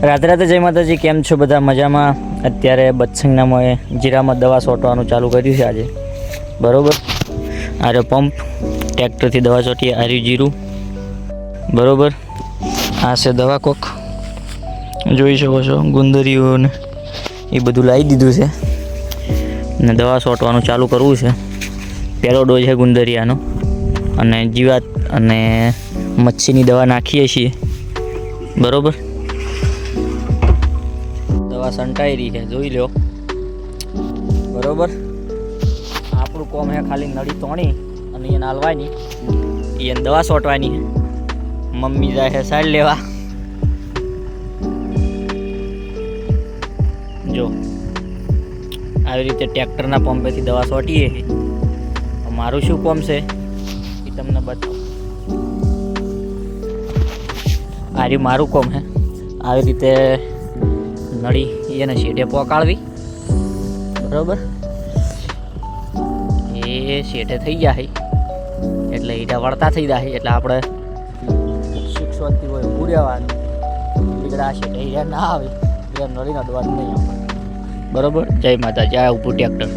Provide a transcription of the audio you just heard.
રાધે રાધે, જય માતાજી. કેમ છો બધા? મજામાં? અત્યારે બત્સંગનામાં જીરામાં દવા છોટવાનું ચાલુ કર્યું છે આજે. બરાબર, આરે પંપ ટ્રેક્ટરથી દવા છોટીએ. આર્યું જીરું. બરાબર, આ છે દવા કોક જોઈ શકો છો. ગુંદરીઓને એ બધું લાવી દીધું છે ને દવા છોટવાનું ચાલુ કરવું છે. પહેલો ડોઝ છે ગુંદરિયાનો અને જીવાત અને મચ્છીની દવા નાખીએ છીએ. બરાબર, દવા સંટાઈ રહી છે, જોઈ લો. બરાબર, આપણું કોમ હે ખાલી નળી તોણી અને એને હાલવાની, એને દવા છોટવાની. મમ્મી જાય છે સાઈડ લેવા. જો આવી રીતે ટ્રેક્ટરના પંપેથી દવા છોટીએ. મારું શું કોમ છે એ તમને બતાવું. આ રહ્યું મારું કોમ હે. આવી રીતે નળી એને શેઢે પોકાળવી. બરાબર, એ શેઢે થઈ જાય એટલે હીરા વળતા થઈ જાય એટલે આપણે શિક્ષણથી હોય ઊભું રહેવાનું. બીગડા શેઢે હીરા ના આવે એટલે નળીના દવા નહીં આવે. બરાબર, જય માતા. જય ઊભું ટ્રેક્ટર.